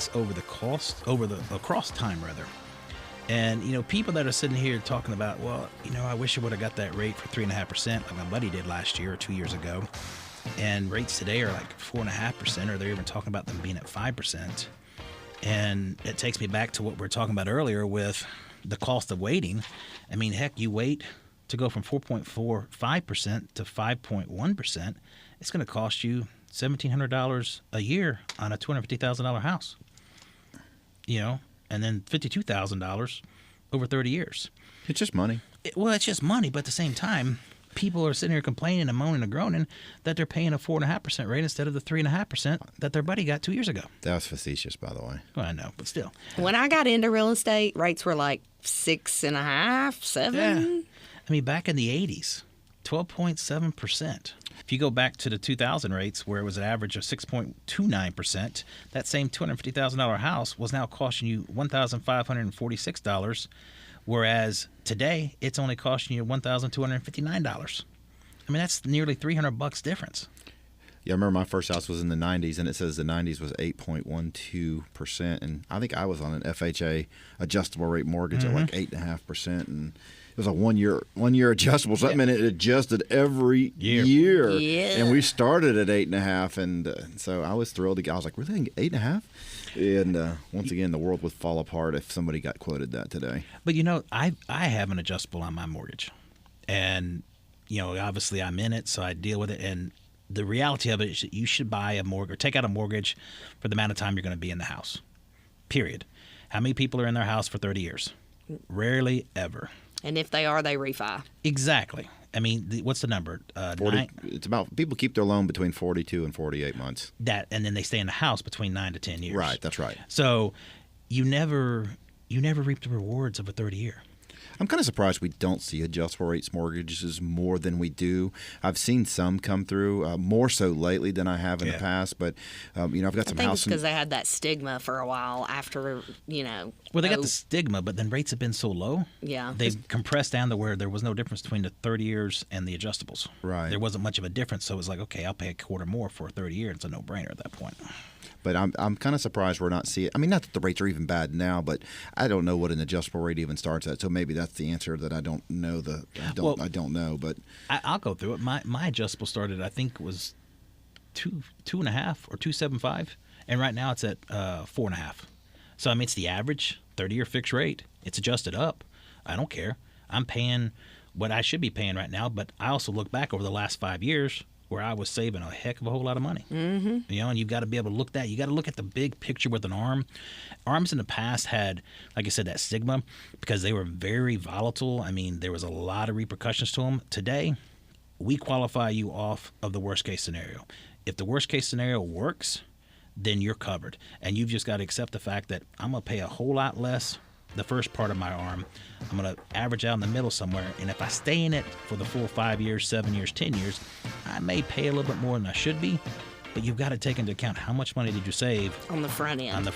rates over the cost, across time rather. And, people that are sitting here talking about, well, I wish I would have got that rate for 3.5%, like my buddy did last year or 2 years ago. And rates today are like 4.5%, or they're even talking about them being at 5%. And it takes me back to what we were talking about earlier with the cost of waiting. I mean, heck, you wait to go from 4.45% to 5.1%. It's going to cost you $1,700 a year on a $250,000 house. And then $52,000 over 30 years. It's just money. It's just money, but at the same time, people are sitting here complaining and moaning and groaning that they're paying a 4.5% rate instead of the 3.5% that their buddy got 2 years ago. That was facetious, by the way. Well, I know, but still. When I got into real estate, rates were like 6.5%, 7%. Yeah. I mean, back in the 80s, 12.7%. If you go back to the 2000 rates where it was an average of 6.29%, that same $250,000 house was now costing you $1,546, whereas today it's only costing you $1,259. I mean, that's nearly $300 difference. Yeah, I remember my first house was in the 90s, and it says the 90s was 8.12%, and I think I was on an FHA adjustable rate mortgage at like 8.5%, and it was a one year adjustable. So that meant it adjusted every year. Yeah. And we started at 8.5, and so I was thrilled. I was like, really, 8.5? And once again, the world would fall apart if somebody got quoted that today. But I have an adjustable on my mortgage, and obviously I'm in it, so I deal with it. And the reality of it is that you should buy a mortgage or take out a mortgage for the amount of time you're going to be in the house. Period. How many people are in their house for 30 years? Rarely ever. And if they are, they refi. Exactly. I mean, what's the number? 40. It's about people keep their loan between 42 and 48 months. And then they stay in the house between 9 to 10 years. Right. That's right. So you never reap the rewards of a 30-year. I'm kind of surprised we don't see adjustable rates mortgages more than we do. I've seen some come through, more so lately than I have in the past. But, I've got some I think house. it's because they had that stigma for a while after, Well, they got the stigma, but then rates have been so low. Yeah. They've compressed down to where there was no difference between the 30 years and the adjustables. Right. There wasn't much of a difference, so it was like, okay, I'll pay a quarter more for a 30-year. It's a no-brainer at that point. But I'm kind of surprised we're not seeing. I mean, not that the rates are even bad now, but I don't know what an adjustable rate even starts at. So maybe that's the answer that I don't know. I don't know. But I'll go through it. My adjustable started, I think, was 2.5 or 2.75, and right now it's at 4.5. So I mean, it's the average 30-year fixed rate. It's adjusted up. I don't care. I'm paying what I should be paying right now, but I also look back over the last 5 years where I was saving a heck of a whole lot of money. Mm-hmm. And you've got to be able to look that. You got to look at the big picture with an ARM. ARMs in the past had, like I said, that stigma because they were very volatile. I mean, there was a lot of repercussions to them. Today, we qualify you off of the worst case scenario. If the worst case scenario works, then you're covered. And you've just got to accept the fact that I'm going to pay a whole lot less the first part of my ARM. I'm going to average out in the middle somewhere. And if I stay in it for the full 5 years, 7 years, 10 years, I may pay a little bit more than I should be. But you've got to take into account how much money did you save on the front end.